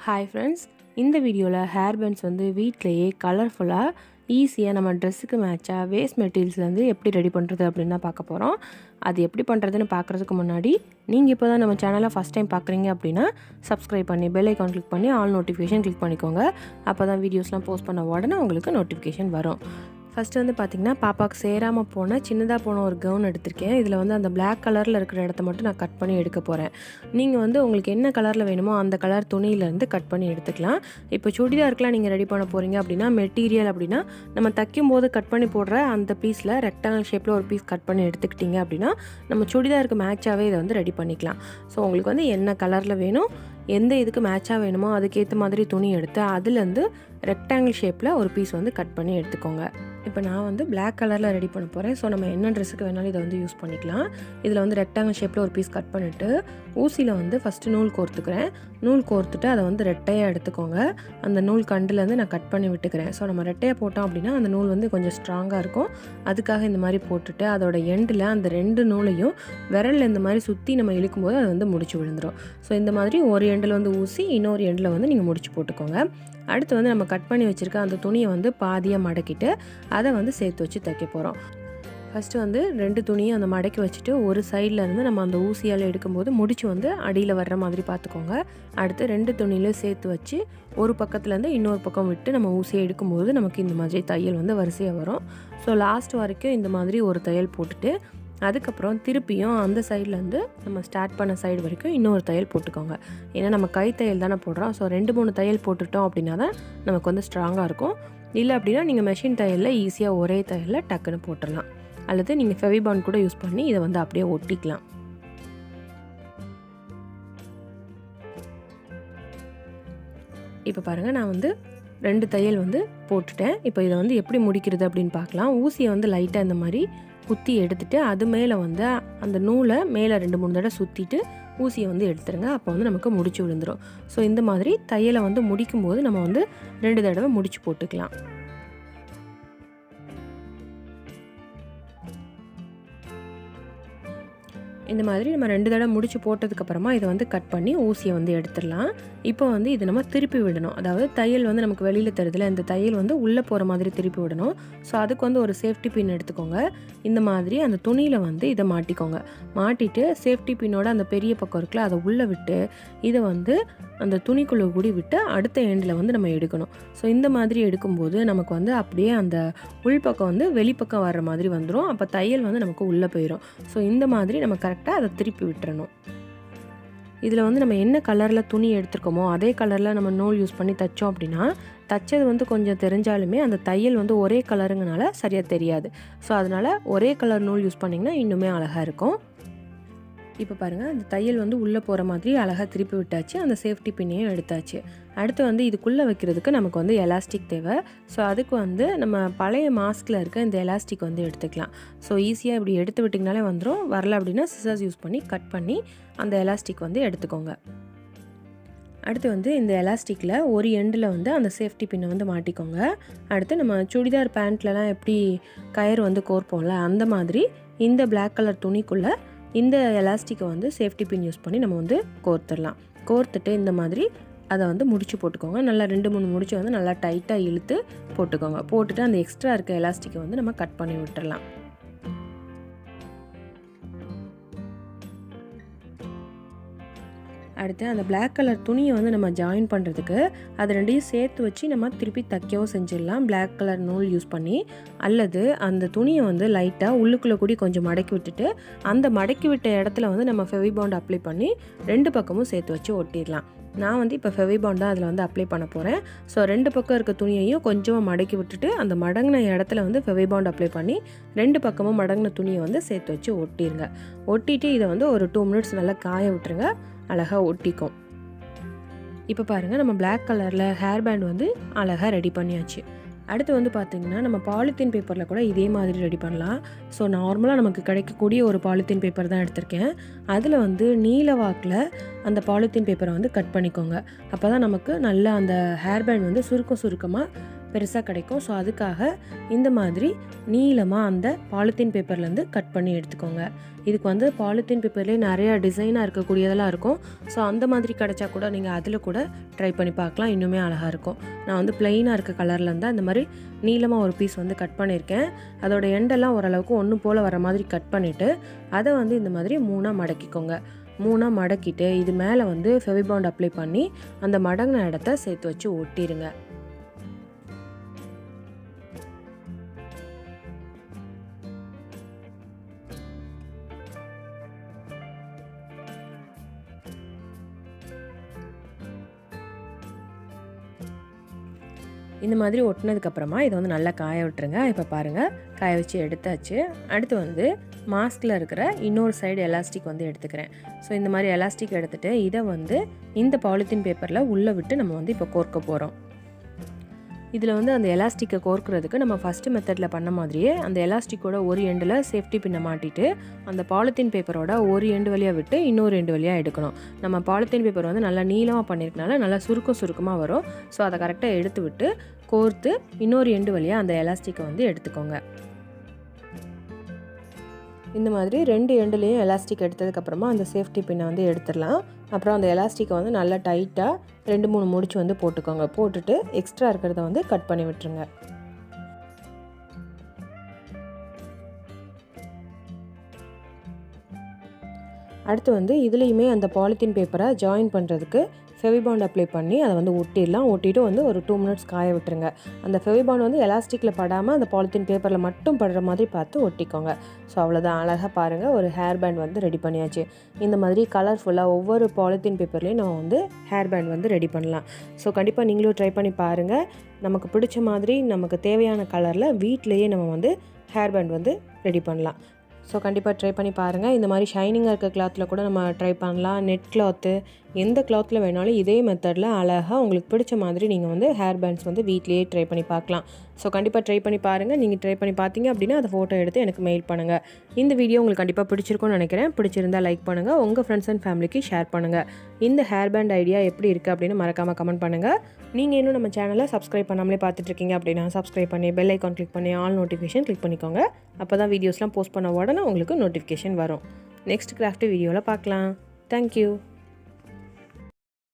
Hi friends, இந்த வீடியோவில் hair pants வந்து வீட்டிலேயே கலர்ஃபுல்லாக ஈஸியாக நம்ம ட்ரெஸ்ஸுக்கு மேட்சாக வேஸ்ட் மெட்டீரியல்ஸ்லேருந்து எப்படி ரெடி பண்ணுறது அப்படின்னு தான் பார்க்க போகிறோம். அது எப்படி பண்ணுறதுன்னு பார்க்குறதுக்கு முன்னாடி நீங்கள் இப்போ தான் நம்ம சேனலை ஃபஸ்ட் டைம் பார்க்குறீங்க அப்படின்னா சப்ஸ்கிரைப் பண்ணி பெல் ஐக்கான் கிளிக் பண்ணி ஆல் நோட்டிஃபிகேஷன் கிளிக் பண்ணிக்கோங்க. அப்போ தான் வீடியோஸ்லாம் போஸ்ட் பண்ண உடனே உங்களுக்கு நோட்டிஃபிகேஷன் வரும். ஃபஸ்ட்டு வந்து பார்த்திங்கன்னா பாப்பாவுக்கு சேராமல் போன சின்னதாக போன ஒரு கவுன் எடுத்திருக்கேன். இதில் வந்து அந்த பிளாக் கலரில் இருக்கிற இடத்த மட்டும் நான் கட் பண்ணி எடுக்க போகிறேன். நீங்கள் வந்து உங்களுக்கு என்ன கலரில் வேணுமோ அந்த கலர் துணியிலேருந்து கட் பண்ணி எடுத்துக்கலாம். இப்போ சுடிதாருக்குலாம் நீங்கள் ரெடி பண்ண போகிறீங்க அப்படின்னா மெட்டீரியல் அப்படின்னா நம்ம தைக்கும் போது கட் பண்ணி போடுற அந்த பீஸில் ரெக்டாங்கல் ஷேப்பில் ஒரு பீஸ் கட் பண்ணி எடுத்துக்கிட்டிங்க அப்படின்னா நம்ம சுடிதாருக்கு மேட்சாகவே இதை வந்து ரெடி பண்ணிக்கலாம். ஸோ உங்களுக்கு வந்து என்ன கலரில் வேணும், எந்த இதுக்கு மேட்சாக வேணுமோ அதுக்கேற்ற மாதிரி துணி எடுத்து அதுலேருந்து ரெக்டாங்கிள் ஷேப்பில் ஒரு பீஸ் வந்து கட் பண்ணி எடுத்துக்கோங்க. இப்போ நான் வந்து பிளாக் கலரில் ரெடி பண்ண போகிறேன். ஸோ நம்ம என்ன ட்ரெஸ்ஸுக்கு வேணாலும் இதை வந்து யூஸ் பண்ணிக்கலாம். இதில் வந்து ரெக்டாங்கிள் ஷேப்பில் ஒரு பீஸ் கட் பண்ணிவிட்டு ஊசியில் வந்து ஃபஸ்ட்டு நூல் கோர்த்துக்கிறேன். நூல் கோர்த்துட்டு அதை வந்து ரெட்டையாக எடுத்துக்கோங்க. அந்த நூல் கண்டுலேருந்து நான் கட் பண்ணி விட்டுக்கிறேன். ஸோ நம்ம ரெட்டையாக போட்டோம் அப்படின்னா அந்த நூல் வந்து கொஞ்சம் ஸ்ட்ராங்காக இருக்கும். அதுக்காக இந்த மாதிரி போட்டுட்டு அதோட எண்டில் அந்த ரெண்டு நூலையும் விரலில் இந்த மாதிரி சுற்றி நம்ம இழுக்கும்போது அது வந்து முடிச்சு விழுந்துடும். ஸோ இந்த மாதிரி ஒரு எண்டில் வந்து ஊசி, இன்னொரு எண்டில் வந்து நீங்கள் முடிச்சு போட்டுக்கோங்க. அடுத்து வந்து நம்ம கட் பண்ணி வச்சுருக்க அந்த துணியை வந்து பாதியாக மடக்கிட்டு அதை வந்து சேர்த்து வச்சு தைக்க போகிறோம். ஃபஸ்ட்டு வந்து ரெண்டு துணியை அந்த மடக்கி வச்சுட்டு ஒரு சைடில் இருந்து நம்ம அந்த ஊசியால் எடுக்கும்போது முடிச்சு வந்து அடியில் வர்ற மாதிரி பார்த்துக்கோங்க. அடுத்து ரெண்டு துணியிலையும் சேர்த்து வச்சு ஒரு பக்கத்துலேருந்து இன்னொரு பக்கம் விட்டு நம்ம ஊசியை எடுக்கும்போது நமக்கு இந்த மாதிரி தையல் வந்து வரிசையாக வரும். ஸோ லாஸ்ட் வரைக்கும் இந்த மாதிரி ஒரு தையல் போட்டுட்டு அதுக்கப்புறம் திருப்பியும் அந்த சைட்லேருந்து நம்ம ஸ்டார்ட் பண்ண சைடு வரைக்கும் இன்னொரு தையல் போட்டுக்கோங்க. ஏன்னா நம்ம கை தையல் தானே போடுறோம். ஸோ 2-3 தையல் போட்டுட்டோம் அப்படின்னா தான் நமக்கு வந்து ஸ்ட்ராங்காக இருக்கும். இல்லை அப்படின்னா நீங்கள் மெஷின் தையலில் ஈஸியாக ஒரே தையலில் டக்குன்னு போட்டுடலாம். அல்லது நீங்கள் ஃபெவிபாண்ட் கூட யூஸ் பண்ணி இதை வந்து அப்படியே ஒட்டிக்கலாம். இப்போ பாருங்கள், நான் வந்து 2 தையல் வந்து போட்டுட்டேன். இப்போ இதை வந்து எப்படி முடிக்கிறது அப்படின்னு பார்க்கலாம். ஊசியை வந்து லைட்டாக இந்த மாதிரி குத்தி எடுத்துட்டு அது மேலே வந்து அந்த நூலை மேலே 2-3 தடவை சுற்றிட்டு ஊசியை வந்து எடுத்துருங்க. அப்போ வந்து நமக்கு முடிச்சு விழுந்துடும். ஸோ இந்த மாதிரி தையலை வந்து முடிக்கும்போது நம்ம வந்து 2 தடவை முடிச்சு போட்டுக்கலாம். இந்த மாதிரி நம்ம 2 தடவை முடிச்சு போட்டதுக்கப்புறமா இதை வந்து கட் பண்ணி ஊசியை வந்து எடுத்துடலாம். இப்போ வந்து இது நம்ம திருப்பி விடணும். அதாவது தையல் வந்து நமக்கு வெளியில் தருதில்ல, இந்த தையல் வந்து உள்ளே போகிற மாதிரி திருப்பி விடணும். ஸோ அதுக்கு வந்து ஒரு சேஃப்டி பின் எடுத்துக்கோங்க. இந்த மாதிரி அந்த துணியில் வந்து இதை மாட்டிக்கோங்க. மாட்டிட்டு சேஃப்டி பின்னோட அந்த பெரிய பக்கம் இருக்குல்ல அதை உள்ளே விட்டு இதை வந்து அந்த துணிக்குள்ளே கூடி விட்டு அடுத்த எண்டில் வந்து நம்ம எடுக்கணும். ஸோ இந்த மாதிரி எடுக்கும்போது நமக்கு வந்து அப்படியே அந்த உள்பக்கம் வந்து வெளிப்பக்கம் வர்ற மாதிரி வந்துடும். அப்போ தையல் வந்து நமக்கு உள்ளே போயிடும். ஸோ இந்த மாதிரி நம்ம கரெக்டாக அதை திருப்பி விட்டுறணும். இதில் வந்து நம்ம என்ன கலரில் துணி எடுத்துருக்கோமோ அதே கலரில் நம்ம நூல் யூஸ் பண்ணி தைச்சோம் அப்படின்னா தைச்சது வந்து கொஞ்சம் தெரிஞ்சாலுமே அந்த தையல் வந்து ஒரே கலருங்கனால சரியாக தெரியாது. ஸோ அதனால் ஒரே கலர் நூல் யூஸ் பண்ணிங்கன்னா இன்னுமே அழகாக இருக்கும். இப்போ பாருங்கள், அந்த தையல் வந்து உள்ளே போகிற மாதிரி அழகாக திருப்பி விட்டாச்சு. அந்த சேஃப்டி பின்னையும் எடுத்தாச்சு. அடுத்து வந்து இதுக்குள்ளே வைக்கிறதுக்கு நமக்கு வந்து எலாஸ்டிக் தேவை. ஸோ அதுக்கு வந்து நம்ம பழைய மாஸ்கில் இருக்க இந்த எலாஸ்டிக் வந்து எடுத்துக்கலாம். ஸோ ஈஸியாக இப்படி எடுத்து விட்டிங்கனாலே வந்துடும். வரல அப்படின்னா சிசர்ஸ் யூஸ் பண்ணி கட் பண்ணி அந்த எலாஸ்டிக் வந்து எடுத்துக்கோங்க. அடுத்து வந்து இந்த எலாஸ்டிக்கில் ஒரு எண்டில் வந்து அந்த சேஃப்டி பின்னை வந்து மாட்டிக்கோங்க. அடுத்து நம்ம சுடிதார் பேண்ட்லலாம் எப்படி கயிறு வந்து கோர்ப்போம்ல அந்த மாதிரி இந்த பிளாக் கலர் துணிக்குள்ளே இந்த எலாஸ்டிக்கை வந்து சேஃப்டி பின் யூஸ் பண்ணி நம்ம வந்து கோர்த்துடலாம். கோர்த்துட்டு இந்த மாதிரி அதை வந்து முடிச்சு போட்டுக்கோங்க. நல்லா 2-3 முடிச்சு வந்து நல்லா டைட்டாக இழுத்து போட்டுக்கோங்க. போட்டுட்டு அந்த எக்ஸ்ட்ரா இருக்க எலாஸ்டிக்கை வந்து நம்ம கட் பண்ணி விட்டுடலாம். அடுத்து அந்த பிளாக் கலர் துணியை வந்து நம்ம ஜாயின் பண்ணுறதுக்கு அது ரெண்டையும் சேர்த்து வச்சு நம்ம திருப்பி தைக்கவும் செஞ்சிடலாம் பிளாக் கலர் நூல் யூஸ் பண்ணி. அல்லது அந்த துணியை வந்து லைட்டாக உள்ளுக்குள்ளே கூடி கொஞ்சம் மடக்கி விட்டுட்டு அந்த மடக்கி விட்ட இடத்துல வந்து நம்ம ஃபெவிபாண்ட் அப்ளை பண்ணி 2 பக்கமும் சேர்த்து வச்சு ஒட்டிடலாம். நான் வந்து இப்போ ஃபெவிபாண்ட் தான் அதில் வந்து அப்ளை பண்ண போகிறேன். ஸோ 2 பக்கம் இருக்க துணியையும் கொஞ்சமாக மடக்கி விட்டுட்டு அந்த மடங்கின இடத்துல வந்து ஃபெவிபாண்ட் அப்ளை பண்ணி 2 பக்கமும் மடங்கின துணியை வந்து சேர்த்து வச்சு ஒட்டிடுங்க. ஒட்டிட்டு இதை வந்து ஒரு 2 மினிட்ஸ் நல்லா காய விட்டுருங்க. அழகாக ஒட்டிக்கும். இப்போ பாருங்கள், நம்ம பிளாக் கலரில் ஹேர் பேண்ட் வந்து அழகாக ரெடி பண்ணியாச்சு. அடுத்து வந்து பார்த்திங்கன்னா நம்ம பாலித்தீன் பேப்பரில் கூட இதே மாதிரி ரெடி பண்ணலாம். ஸோ நார்மலாக நமக்கு கிடைக்கக்கூடிய ஒரு பாலித்தீன் பேப்பர் தான் எடுத்திருக்கேன். அதில் வந்து நீல வாக்கில் அந்த பாலித்தீன் பேப்பரை வந்து கட் பண்ணிக்கோங்க. அப்போ தான் நமக்கு நல்லா அந்த ஹேர் பேண்ட் வந்து சுருக்கமாக பெருசாக கிடைக்கும். ஸோ அதுக்காக இந்த மாதிரி நீளமாக அந்த பாலித்தீன் பேப்பர்லேருந்து கட் பண்ணி எடுத்துக்கோங்க. இதுக்கு வந்து பாலித்தீன் பேப்பர்லேயே நிறையா டிசைனாக இருக்கக்கூடியதெல்லாம் இருக்கும். ஸோ அந்த மாதிரி கிடைச்சா கூட நீங்கள் அதில் கூட ட்ரை பண்ணி பார்க்கலாம், இன்னுமே அழகாக இருக்கும். நான் வந்து ப்ளெயினாக இருக்க கலர்லேருந்து அந்த மாதிரி நீளமாக ஒரு பீஸ் வந்து கட் பண்ணியிருக்கேன். அதோட எண்டெல்லாம் ஓரளவுக்கு ஒன்று போல் வர மாதிரி கட் பண்ணிவிட்டு அதை வந்து இந்த மாதிரி 3ஆக மடக்கிக்கோங்க. 3ஆக மடக்கிட்டு இது மேலே வந்து ஃபெவிபாண்ட் அப்ளை பண்ணி அந்த மடங்கின இடத்த சேர்த்து வச்சு ஒட்டிடுங்க. இந்த மாதிரி ஒட்டினதுக்கப்புறமா இதை வந்து நல்லா காய விட்டுருங்க. இப்போ பாருங்கள், காய வச்சு எடுத்தாச்சு. அடுத்து வந்து மாஸ்கில் இருக்கிற இன்னொரு சைடு எலாஸ்டிக் வந்து எடுத்துக்கிறேன். ஸோ இந்த மாதிரி எலாஸ்டிக் எடுத்துகிட்டு இதை வந்து இந்த பாலித்தீன் பேப்பரில் உள்ளே விட்டு நம்ம வந்து இப்போ கோர்க்க போகிறோம். இதில் வந்து அந்த எலாஸ்டிக்கை கோர்க்கிறதுக்கு நம்ம ஃபஸ்ட்டு மெத்தடில் பண்ண மாதிரியே அந்த எலாஸ்டிக்கோட ஒரு எண்டில் சேஃப்டி பின்னை மாட்டிட்டு அந்த பாலித்தீன் பேப்பரோட ஒரு எண்டு வழியாக விட்டு இன்னொரு எண்டு வழியாக எடுக்கணும். நம்ம பாலித்தீன் பேப்பர் வந்து நல்லா நீளமாக பண்ணியிருக்கனால நல்லா சுருக்கமாக வரும். ஸோ அதை கரெக்டாக எடுத்து விட்டு கோர்த்து இன்னொரு எண்டு வழியாக அந்த எலாஸ்டிக்கை வந்து எடுத்துக்கோங்க. இந்த மாதிரி 2 எண்டுலேயும் எலாஸ்டிக் எடுத்ததுக்கப்புறமா அந்த சேஃப்டி பின்னை வந்து எடுத்துடலாம். அப்புறம் அந்த எலாஸ்டிக்கை வந்து நல்லா டைட்டாக 2-3 முடிச்சு வந்து போட்டுக்கோங்க. போட்டுட்டு எக்ஸ்ட்ரா இருக்கிறத வந்து கட் பண்ணி விட்டுருங்க. அடுத்து வந்து இதுலேயுமே அந்த பாலித்தீன் பேப்பரை ஜாயின் பண்ணுறதுக்கு ஃபெவிபாண்ட் அப்ளை பண்ணி அதை வந்து ஒட்டிடலாம். ஒட்டிட்டு வந்து ஒரு 2 மினிட்ஸ் காய விட்டுருங்க. அந்த ஃபெவிபாண்ட் வந்து எலாஸ்டிக்கில் படாமல் அந்த பாலித்தீன் பேப்பரில் மட்டும் படுற மாதிரி பார்த்து ஒட்டிக்கோங்க. ஸோ அவ்வளோதான், அழகாக பாருங்கள், ஒரு ஹேர் பேண்ட் வந்து ரெடி பண்ணியாச்சு. இந்த மாதிரி கலர்ஃபுல்லாக ஒவ்வொரு பாலித்தீன் பேப்பர்லேயும் நம்ம வந்து ஹேர் பேண்ட் வந்து ரெடி பண்ணலாம். ஸோ கண்டிப்பாக நீங்களும் ட்ரை பண்ணி பாருங்கள். நமக்கு பிடிச்ச மாதிரி நமக்கு தேவையான கலரில் வீட்டிலையே நம்ம வந்து ஹேர் பேண்ட் வந்து ரெடி பண்ணலாம். ஸோ கண்டிப்பாக ட்ரை பண்ணி பாருங்கள். இந்த மாதிரி ஷைனிங்காக இருக்க கிளாத்தில் கூட நம்ம ட்ரை பண்ணலாம். நெட் கிளாத்து எந்த கிளாத்தில் வேணாலும் இதே மெத்தடில் அழகாக உங்களுக்கு பிடிச்ச மாதிரி நீங்கள் வந்து ஹேர் பேண்ட்ஸ் வந்து வீட்லேயே ட்ரை பண்ணி பார்க்கலாம். ஸோ கண்டிப்பாக ட்ரை பண்ணி பாருங்கள். நீங்கள் ட்ரை பண்ணி பார்த்தீங்க அப்படின்னா அதை ஃபோட்டோ எடுத்து எனக்கு மெயில் பண்ணுங்கள். இந்த வீடியோ உங்களுக்கு கண்டிப்பாக பிடிச்சிருக்கும்னு நினைக்கிறேன். பிடிச்சிருந்தால் லைக் பண்ணுங்கள், உங்கள் ஃப்ரெண்ட்ஸ் அண்ட் ஃபேமிலிக்கு ஷேர் பண்ணுங்கள். இந்த ஹேர் பேண்ட் ஐடியா எப்படி இருக்குது அப்படின்னு மறக்காமல் கமெண்ட் பண்ணுங்கள். நீங்கள் இன்னும் நம்ம சேனலை சப்ஸ்கிரைப் பண்ணாமலே பார்த்துட்ருக்கீங்க அப்படின்னா சப்ஸ்கிரைப் பண்ணி பெல் ஐக்கான் கிளிக் பண்ணி ஆல் நோட்டிஃபிகேஷன் கிளிக் பண்ணிக்கோங்க. அப்போ தான் வீடியோஸ்லாம் போஸ்ட் பண்ண உடனே உங்களுக்கு நோட்டிஃபிகேஷன் வரும். நெக்ஸ்ட் கிராஃப்ட் வீடியோவில் பார்க்கலாம். தேங்க்யூ.